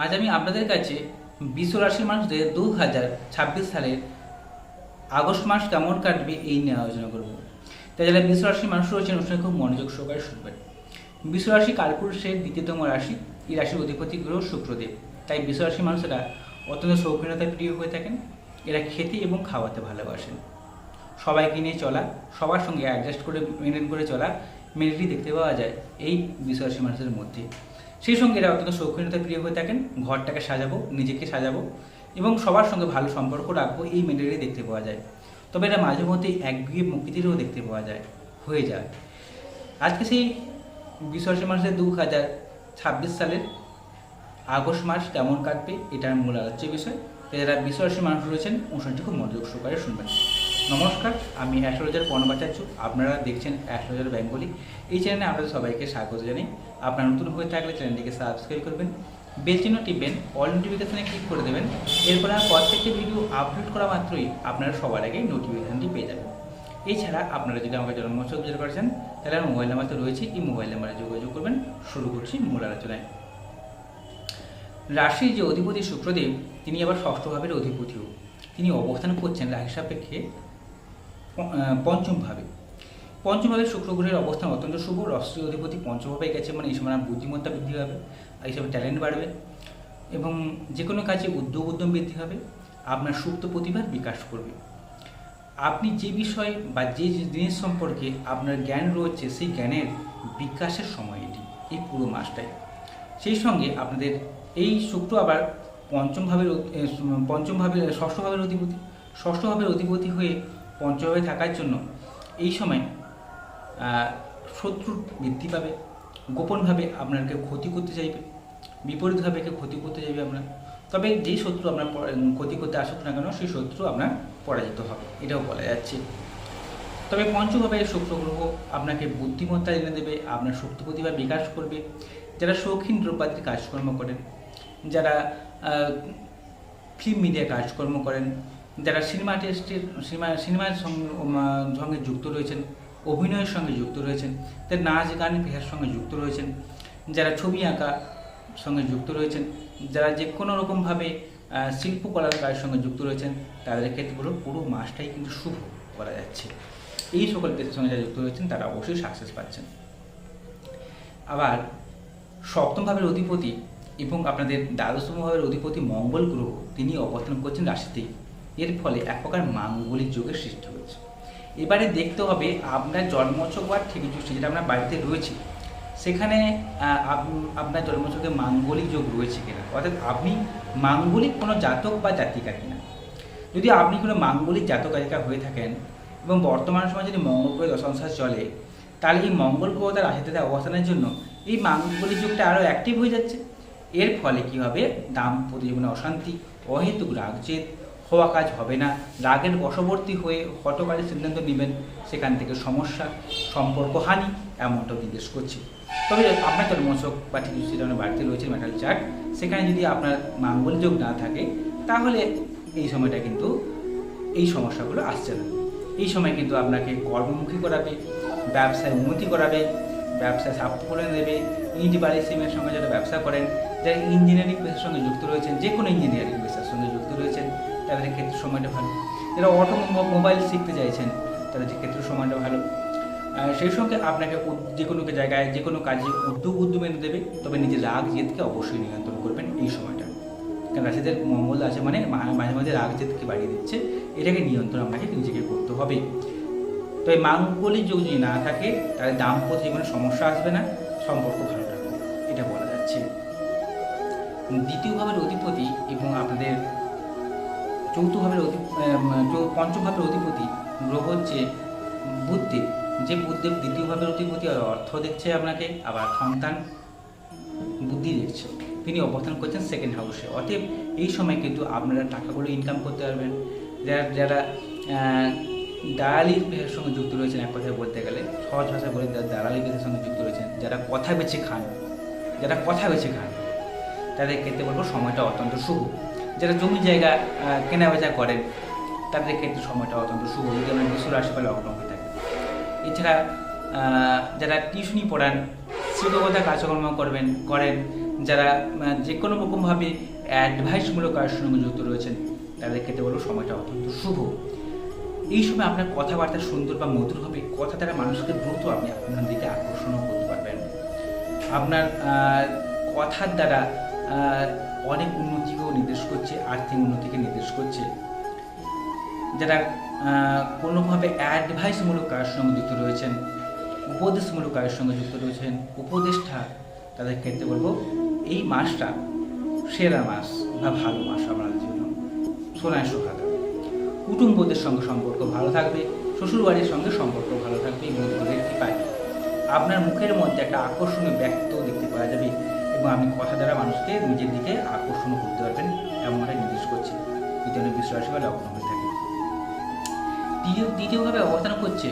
আজ আমি আপনাদের কাছে বিশ্ব রাশির মানুষদের 2026 সালের আগস্ট মাস কেমন কাটবে এই নিয়ে আলোচনা করব। তাই যারা বিশ্ব রাশির মানুষ রয়েছেন অনুষ্ঠানে খুব মনোযোগ সহকারে শুনবেন। বিশ্ব রাশি কালপুরুষের দ্বিতীয়তম রাশি, এই রাশির অধিপতি গ্রহ শুক্রদেব। তাই বিশ্ব রাশির মানুষেরা অত্যন্ত শৌখিনতায় প্রিয় হয়ে থাকেন। এরা খেতে এবং খাওয়াতে ভালোবাসেন। সবাইকে নিয়ে চলা, সবার সঙ্গে অ্যাডজাস্ট করে মেনটেন করে চলা মেনলি দেখতে পাওয়া যায় এই বিশ্ব রাশির মানুষের মধ্যে। সেই সঙ্গে এরা অত্যন্ত শৌখিনতায় প্রিয় হয়ে থাকেন। ঘরটাকে সাজাবো, নিজেকে সাজাবো এবং সবার সঙ্গে ভালো সম্পর্ক রাখবো, এই মেন্টালিটি দেখতে পাওয়া যায়। তবে এরা মাঝে মধ্যে একগুয়ে প্রকৃতিরও দেখতে পাওয়া যায়, হয়ে যায়। আজকে সেই বিশ্ব রাশির মানুষের 2026 সালের আগস্ট মাস কেমন কাটবে এটার মূল আলোচ্য বিষয়। তাই যারা বিশ্ব রাশির মানুষ রয়েছেন অনুষ্ঠানটি খুব মনোযোগ সহকারে শুনবেন। নমস্কার, আমি অ্যাস্ট্রোলজার পর্ণবাচার্য। আপনারা দেখছেন অ্যাস্ট্রোলজার বেঙ্গলি। এই চ্যানেলে আপনাদের সবাইকে স্বাগত জানাই। আপনারা নতুন হয়ে থাকলে চ্যানেলটিকে সাবস্ক্রাইব করবেন, বেল চিহ্ন টিপবেন, অল নোটিফিকেশানে ক্লিক করে দেবেন। এরপর আর প্রত্যেকটি ভিডিও আপলোড করা মাত্রই আপনারা সবার আগে নোটিফিকেশানটি পেয়ে যাবেন। এছাড়া আপনারা যদি আমাকে জন্মোৎসব বিজয় করেছেন তাহলে আমার মোবাইল নাম্বার তো রয়েছে, এই মোবাইল নাম্বারে যোগাযোগ করবেন। শুরু করছি মূল আলোচনায়। রাশির যে অধিপতি শুক্রদেব, তিনি আবার ষষ্ঠ ভাবের অধিপতিও। তিনি অবস্থান করছেন রাশি সাপেক্ষে পঞ্চম ভাবে। পঞ্চম ভাবে শুক্র গ্রহের অবস্থান অত্যন্ত শুভ। রাশির অধিপতি পঞ্চম ভাবে গেছে মানে এই সময় বুদ্ধিমত্তা বৃদ্ধি হবে, এই সময় ট্যালেন্ট বাড়বে এবং যে কোনো কাজে উদ্যম বৃদ্ধি হবে। আপনার সুপ্ত প্রতিভার বিকাশ করবে। আপনি যে বিষয় বা যে জিনিস সম্পর্কে আপনার জ্ঞান রয়েছে সেই জ্ঞানের বিকাশের সময় এটি, এই পুরো মাসটাই। সেই সঙ্গে আপনাদের এই শুক্র আবার ষষ্ঠ ভাবের অধিপতি। ষষ্ঠ ভাবের অধিপতি হয়ে পঞ্চমভাবে থাকার জন্য এই সময় শত্রুর বৃদ্ধি পাবে। গোপনভাবে আপনাকে ক্ষতি করতে চাইবে, বিপরীতভাবে ক্ষতি করতে চাইবে আপনার। তবে যেই শত্রু আপনার ক্ষতি করতে আসুক না কেন, সেই শত্রু আপনার পরাজিত হবে, এটাও বলা যাচ্ছে। তবে পঞ্চমভাবে শুক্র গ্রহ আপনাকে বুদ্ধিমত্তা এনে দেবে, আপনার সুপ্ত প্রতিভা বিকাশ করবে। যারা শৌখিন দ্রব্যাদির কাজকর্ম করেন, যারা ফিল্ম মিডিয়া কাজকর্ম করেন, যারা সিনেমার সঙ্গে যুক্ত রয়েছেন, অভিনয়ের সঙ্গে যুক্ত রয়েছেন, তার নাচ গান পেশার সঙ্গে যুক্ত রয়েছেন, যারা ছবি আঁকা সঙ্গে যুক্ত রয়েছেন, যারা যে কোনো রকমভাবে শিল্পকলার কাজের সঙ্গে যুক্ত রয়েছেন, তাদের ক্ষেত্রে পুরো মাসটাই কিন্তু শুভ বলা যাচ্ছে। এই সকল পেশার সঙ্গে যারা যুক্ত রয়েছেন তারা অবশ্যই সাকসেস পাচ্ছেন। আবার সপ্তম ভাবের অধিপতি এবং আপনাদের দ্বাদশতম ভাবের অধিপতি মঙ্গল গ্রহ, তিনি অবস্থান করছেন রাশিতেই। এর ফলে এক প্রকার মাঙ্গলিক যোগের সৃষ্টি হয়েছে। এবারে দেখতে হবে আপনার জন্মছক বা ঠিক যেটা আপনার বাড়িতে রয়েছে সেখানে আপনার জন্মছকে মাঙ্গলিক যোগ রয়েছে কিনা, অর্থাৎ আপনি মাঙ্গলিক কোনো জাতক বা জাতিকা কিনা। যদি আপনি কোনো মাঙ্গলিক জাতক জাতিকা হয়ে থাকেন এবং বর্তমান সময় যদি মঙ্গল গ্রহ দশাংশ চলে, তাহলে এই মঙ্গল গ্রহ তার রাশিতে অবস্থানের জন্য এই মাঙ্গলিক যোগটা আরও অ্যাক্টিভ হয়ে যাচ্ছে। এর ফলে কী হবে, দাম্পত্য জীবনে অশান্তি, অহেতুক রাগজেদ, হওয়া কাজ হবে না, রাগের বশবর্তী হয়ে হঠকারী সিদ্ধান্ত নেবেন, সেখান থেকে সমস্যা, সম্পর্কহানি এমনটাও নির্দেশ করছে। তবে আপনার জন্মছক বা ঠিক যেটা আপনার বাড়িতে রয়েছে মেটাল চার্ট, সেখানে যদি আপনার মাঙ্গলিক যোগ না থাকে তাহলে এই সময়টা কিন্তু এই সমস্যাগুলো আসছে না। এই সময় কিন্তু আপনাকে কর্মমুখী করাবে, ব্যবসায় উন্নতি করাবে, ব্যবসায় সাফল্য করে দেবে। ইট বালি সিমেন্টের সঙ্গে যারা ব্যবসা করেন, যারা ইঞ্জিনিয়ারিং পেশার সঙ্গে যুক্ত রয়েছেন, যে কোনো ইঞ্জিনিয়ারিং পেশার সঙ্গে যুক্ত রয়েছেন, তাদের ক্ষেত্রে সময়টা ভালো। যারা অটোমোবাইল শিখতে চাইছেন তাদের ক্ষেত্রে সময়টা ভালো। সেই সঙ্গে আপনাকে যে কোনো জায়গায় যে কোনো কাজে উদ্যম এনে দেবে। তবে নিজের রাগ জেদকে অবশ্যই নিয়ন্ত্রণ করবেন এই সময়টা, কারণ রাশিদের মঙ্গল আছে মানে মাঝে মাঝে রাগ জেদকে বাড়িয়ে দিচ্ছে, এটাকে নিয়ন্ত্রণ আপনাকে নিজেকে করতে হবে। তবে মাঙ্গলিক যোগ যদি না থাকে তাহলে দাম্পত্য জীবনে সমস্যা আসবে না, সম্পর্ক ভালো থাকবে, এটা বলা যাচ্ছে। দ্বিতীয় ভাবের অধিপতি এবং আপনাদের পঞ্চম ভাবের অধিপতি গ্রহ হচ্ছে বুধদেব। যে বুধদেব দ্বিতীয় ভাবের অধিপতি, আর অর্থ দেখছে আপনাকে, আবার সন্তান বুদ্ধি দেখছে। তিনি অবস্থান করছেন সেকেন্ড হাউসে। অতএব এই সময় কিন্তু আপনারা টাকাগুলো ইনকাম করতে পারবেন। যারা দালালির পেশার সঙ্গে যুক্ত রয়েছেন, এক কথায় বলতে গেলে সহজ ভাষায় বলে দালালি পেশার সঙ্গে যুক্ত রয়েছেন, যারা কথা বেছে খান তাদের ক্ষেত্রে বলবো সময়টা অত্যন্ত শুভ। যারা জমি জায়গা কেনা বেচা করেন তাদের ক্ষেত্রে সময়টা অত্যন্ত শুভ, যদি আমরা বিশ্ব রাশি বা লগ্ন হয়ে থাকে। এছাড়া যারা টিউশনি পড়ান, শিক্ষকতা কাজকর্ম করেন, যারা যে কোনো রকমভাবে অ্যাডভাইসমূলক কাজের সঙ্গে যুক্ত রয়েছেন তাদের ক্ষেত্রে বলবো সময়টা অত্যন্ত শুভ। এই সময় আপনার কথাবার্তা সুন্দর বা মধুর হবে, কথা দ্বারা মানুষকে দ্রুত আপনি আপনার দিকে আকর্ষণও করতে পারবেন। আপনার কথার দ্বারা অনেক উন্নতিকেও নির্দেশ করছে, আর্থিক উন্নতিকে নির্দেশ করছে। যারা কোনোভাবে অ্যাডভাইসমূলক কাজের সঙ্গে যুক্ত রয়েছেন, উপদেশমূলক কাজের সঙ্গে যুক্ত রয়েছেন, উপদেষ্টা, তাদের ক্ষেত্রে বলবো এই মাসটা সেরা মাস বা ভালো মাস আপনাদের জন্য। সোনায় সোহাগা, কুটুম্বদের সঙ্গে সম্পর্ক ভালো থাকবে, শ্বশুরবাড়ির সঙ্গে সম্পর্ক ভালো থাকবে। এই বুধের কৃপায় আপনার মুখের মধ্যে একটা আকর্ষণীয় ব্যক্ত দেখতে পাওয়া যাবে এবং আপনি কথা দ্বারা মানুষকে নিজের দিকে আকর্ষণ করতে পারবেন, এমনটাই নির্দেশ করছে। দ্বিতীয় বৃষ রাশি বা লগ্ন হয়ে থাকে। দ্বিতীয়ভাবে অবস্থান করছে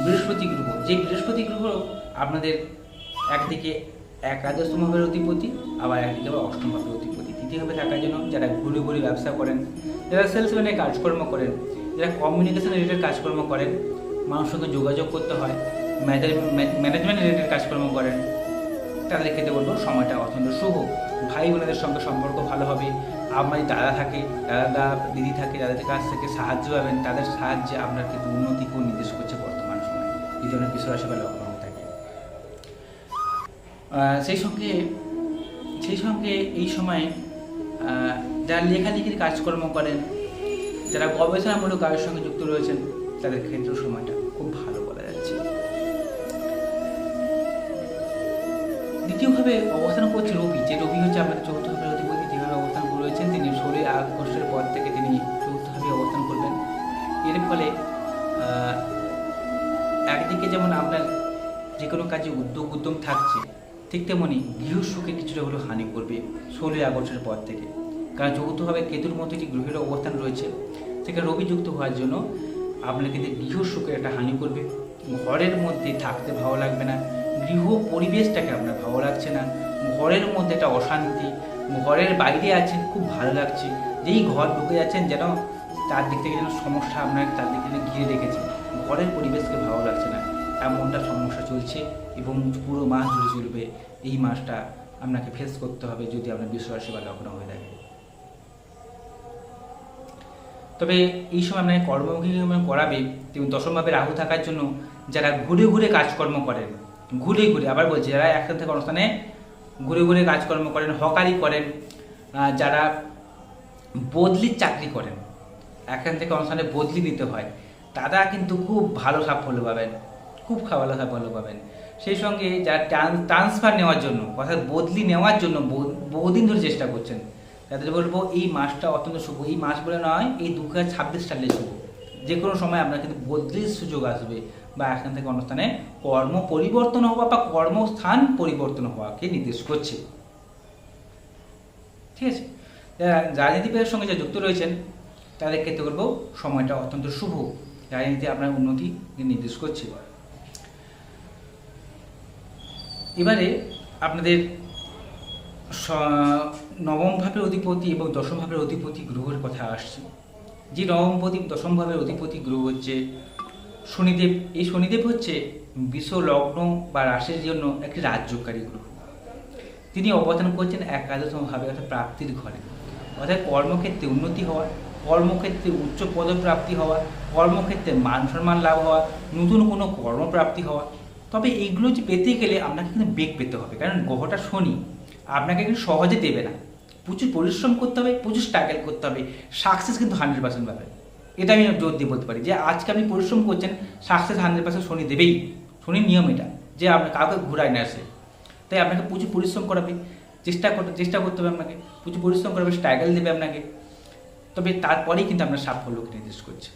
বৃহস্পতি গ্রহ। যে বৃহস্পতি গ্রহ আপনাদের একদিকে একাদশম ভাবের অধিপতি, আবার একদিকে আবার অষ্টম ভাবের অধিপতি। তৃতীয়ভাবে থাকার জন্য যারা ঘুরে ঘুরে ব্যবসা করেন, যারা সেলসম্যানের কাজকর্ম করেন, যারা কমিউনিকেশন রিলেটেড কাজকর্ম করেন, মানুষের সঙ্গে যোগাযোগ করতে হয়, ম্যানেজমেন্ট রিলেটেড কাজকর্ম করেন, তাদের ক্ষেত্রে বলবো সময়টা অত্যন্ত শুভ। ভাই বোনেদের সঙ্গে সম্পর্ক ভালো হবে। আপনার দাদা থাকে, দাদা দিদি থাকে, তাদের কাছ থেকে সাহায্য পাবেন, তাদের সাহায্যে আপনার কিন্তু উন্নতিকেও নির্দেশ করছে বর্তমান সময়ে। এই জন্য বৃষ রাশি বা লগ্ন হয়ে থাকে। সেই সঙ্গে এই সময়ে যারা লেখালেখির কাজকর্ম করেন, যারা গবেষণামূলক কাজের সঙ্গে যুক্ত রয়েছেন, তাদের ক্ষেত্রেও সময়টা খুব ভালো বলা যাচ্ছে। দ্বিতীয়ভাবে অবস্থান করছে রবি। যে রবি হচ্ছে আমাদের চতুর্থ ভাবের অধিপতি, যেভাবে অবস্থান রয়েছেন তিনি 16 আগস্টের পর থেকে তিনি চতুর্থভাবে অবস্থান করবেন। এর ফলে একদিকে যেমন আপনার যে কোনো কাজে উদ্যম থাকছে, ঠিক তেমনি গৃহসুখে কিছুটা হলেও হানি করবে 16 আগস্টের পর থেকে। কারণ চতুর্থভাবে কেতুর মতো একটি গ্রহের অবস্থান রয়েছে, সেখানে রবি যুক্ত হওয়ার জন্য আপনার কিন্তু গৃহসুখের একটা হানি করবে। ঘরের মধ্যে থাকতে ভালো লাগবে না, গৃহ পরিবেশটাকে আপনার ভালো লাগছে না, ঘরের মধ্যে একটা অশান্তি, ঘরের বাইরে আছেন খুব ভালো লাগছে, যেই ঘর ঢুকে যাচ্ছেন যেন তার দিক থেকে যেন সমস্যা আপনার তার দিক থেকে ঘিরে রেখেছে, ঘরের পরিবেশকে ভালো লাগছে না, এমনটা সমস্যা চলছে এবং পুরো মাস জুড়ে চলবে। এই মাসটা আপনাকে ফেস করতে হবে যদি আপনার বৃষ রাশি বা লগ্ন হয়ে থাকে। তবে এই সময় আপনাকে কর্মমুখী করাবে এবং দশমভাবে রাহু থাকার জন্য যারা ঘুরে ঘুরে কাজকর্ম করেন, ঘুরে ঘুরে আবার বলছি, যারা একসাথ থেকে অনুষ্ঠানে ঘুরে ঘুরে কাজকর্ম করেন, হকারি করেন, যারা বদলির চাকরি করেন, এখান থেকে অনুষ্ঠানে বদলি নিতে হয়, তারা কিন্তু খুব ভালো সাফল্য পাবেন, খুব ভালো সাফল্য পাবেন। সেই সঙ্গে যারা ট্রান্সফার নেওয়ার জন্য অর্থাৎ বদলি নেওয়ার জন্য বহুদিন ধরে চেষ্টা করছেন, তাদের বলবো এই মাসটা অত্যন্ত শুভ। এই মাস বলে নয়, এই 2026 সালে শুভ। যে কোনো সময় আপনার কিন্তু বদলির সুযোগ আসবে বা এখান থেকে অনুষ্ঠানে কর্ম পরিবর্তন হওয়া বা কর্মস্থান পরিবর্তন হওয়াকে নির্দেশ করছে। ঠিক আছে, যারা রাজনীতিবিদের সঙ্গে যারা যুক্ত রয়েছেন তাদের ক্ষেত্রে বলবো সময়টা অত্যন্ত শুভ, রাজনীতি আপনার উন্নতি নির্দেশ করছে। এবারে আপনাদের নবম ভাবের অধিপতি এবং দশম ভাবের অধিপতি গ্রহের কথা আসছে। যে নবমপতি দশম ভাবের অধিপতি গ্রহ হচ্ছে শনিদেব। এই শনিদেব হচ্ছে বৃষ লগ্ন বা রাশির জন্য একটি রাজযোগকারী গ্রহ। তিনি অবস্থান করছেন একাদশম ভাবে অর্থাৎ প্রাপ্তির ঘরে, অর্থাৎ কর্মক্ষেত্রে উন্নতি হওয়া, কর্মক্ষেত্রে উচ্চ পদপ্রাপ্তি হওয়া, কর্মক্ষেত্রে মান সম্মান লাভ হওয়া, নতুন কোনো কর্মপ্রাপ্তি হওয়া। তবে এইগুলো যে পেতে গেলে আপনাকে কিন্তু বেগ পেতে হবে, কারণ গ্রহটা শনি আপনাকে কিন্তু সহজে দেবে না, প্রচুর পরিশ্রম করতে হবে, প্রচুর স্ট্রাগল করতে হবে, সাকসেস কিন্তু 100% পাবে। এটা আমি জোর দিয়ে বলতে পারি যে আজকে আপনি পরিশ্রম করছেন, সাকসেস 100% শনি দেবেই। শনির নিয়ম এটা যে আপনার কাউকে ঘুরায় না আসে, তাই আপনাকে প্রচুর পরিশ্রম করাবে, চেষ্টা করতে হবে, আপনাকে প্রচুর পরিশ্রম করাবে, স্ট্রাগল দেবে আপনাকে। তবে তারপরেই কিন্তু আপনার সাফল্যকে নির্দেশ করছে।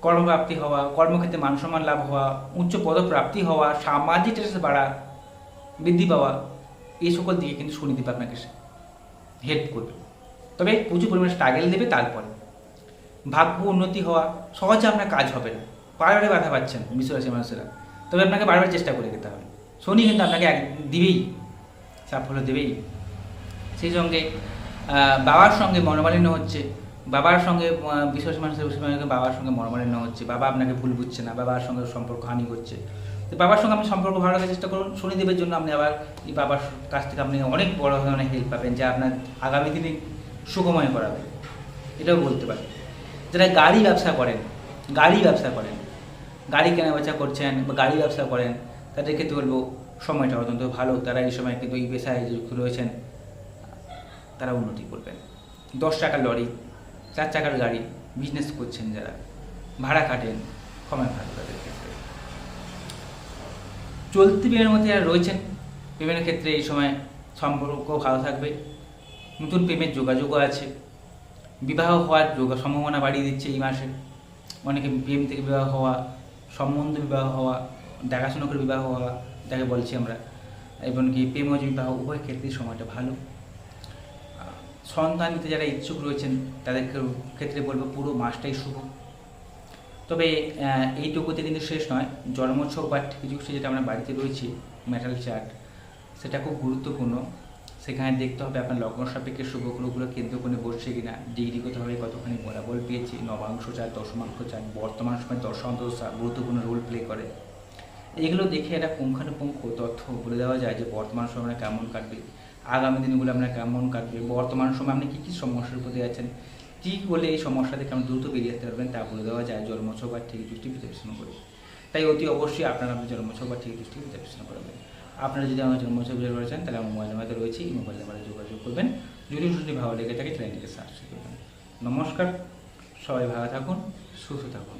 কর্মপ্রাপ্তি হওয়া, কর্মক্ষেত্রে মান সম্মান লাভ হওয়া, উচ্চ পদপ্রাপ্তি হওয়া, সামাজিক স্ট্যাটাস বাড়া, বৃদ্ধি পাওয়া, এই সকল দিকে কিন্তু শনিদেব আপনাকে হেল্প করবে। তবে প্রচুর পরিমাণে স্ট্রাগল দেবে। তারপরে ভাগ্য উন্নতি হওয়া, সহজে আপনার কাজ হবে না, বারবারে বাধা পাচ্ছেন বৃষ রাশির মানুষেরা, তবে আপনাকে বারবার চেষ্টা করে যেতে হবে। শনি কিন্তু আপনাকে দিবেই, সাফল্য দেবেই। সেই সঙ্গে বাবার সঙ্গে মনোমালিন্য হচ্ছে, বাবার সঙ্গে বৃষ রাশির মানুষের বাবার সঙ্গে মনোমালিন্য হচ্ছে, বাবা আপনাকে ভুল বুঝছে না, বাবার সঙ্গে সম্পর্ক হানি করছে, তো বাবার সঙ্গে আপনি সম্পর্ক ভালো রাখার চেষ্টা করুন। শনিদেবের জন্য আপনি আবার এই বাবার কাছ থেকে আপনি অনেক বড় ধরনের হেল্প পাবেন, যা আপনার আগামী দিনে সুখময় করাবে, এটাও বলতে পারেন। যারা গাড়ি ব্যবসা করেন, গাড়ি কেনা বেচা করছেন বা গাড়ি ব্যবসা করেন, তাদের ক্ষেত্রে বলবো সময়টা অত্যন্ত ভালো। তারা এই সময় কিন্তু এই পেশায় যুক্ত রয়েছেন, তারা উন্নতি করবেন। 10 টাকার লরি, 4 চাকার গাড়ি বিজনেস করছেন, যারা ভাড়া কাটেন, সময় ভালো তাদের ক্ষেত্রে। চলতি প্রেমের মধ্যে যারা রয়েছেন, প্রেমের ক্ষেত্রে এই সময় সম্পর্ক ভালো থাকবে, নতুন প্রেমের যোগাযোগও আছে, বিবাহ হওয়ার সম্ভাবনা বাড়িয়ে দিচ্ছে এই মাসে। অনেকে প্রেম থেকে বিবাহ হওয়া, সম্বন্ধ বিবাহ হওয়া, দেখাশোনা করে বিবাহ হওয়া যাকে বলছি আমরা, এমনকি প্রেমজ বিবাহ, উভয় ক্ষেত্রেই সময়টা ভালো। সন্তান নিতে যারা ইচ্ছুক রয়েছেন তাদের ক্ষেত্রে বলবো পুরো মাসটাই শুভ। তবে এইটুকুতে কিন্তু শেষ নয়, জন্মোৎসব বা কিছু যেটা আমরা বাড়িতে রয়েছি মেটাল চার্ট, সেটা খুব গুরুত্বপূর্ণ। সেখানে দেখতে হবে আপনার লগ্ন সাপেক্ষে শুভ গ্রহগুলো কেন্দ্র করে বসছে কিনা, ডিগ্রিগতভাবে কতখানি বলাবল পেয়েছে, নবাংশ চার, দশমাংশ চার, বর্তমান সময় দশাংশ চার গুরুত্বপূর্ণ রোল প্লে করে। এগুলো দেখে একটা পুঙ্খানুপুঙ্খ তথ্য বলে দেওয়া যায় যে বর্তমান সময় কেমন কাটবে, আগামী দিনগুলো আপনার কেমন কাটবে, বর্তমান সময় আপনি কী কী সমস্যার উপর যাচ্ছেন, কী করলে এই সমস্যা থেকে আপনি দ্রুত বেরিয়ে আসতে পারবেন তা বলে দেওয়া যায় জন্মোৎসব আর ঠিক দৃষ্টি বিশ্লেষণ করে। তাই অতি অবশ্যই আপনারা আপনার জন্মোৎসব আর ঠিক দৃষ্টি বিশ্লেষণ করবেন। আপনারা যদি আমার জন্মোৎসব বিচার করেছেন তাহলে আমার মোবাইল নাম্বারে রয়েছে, এই মোবাইল নাম্বারে যোগাযোগ করবেন। যদি শুনে ভালো লেগে থাকে চ্যানেলটিকে সাবস্ক্রাইব করবেন। নমস্কার, সবাই ভালো থাকুন, সুস্থ থাকুন।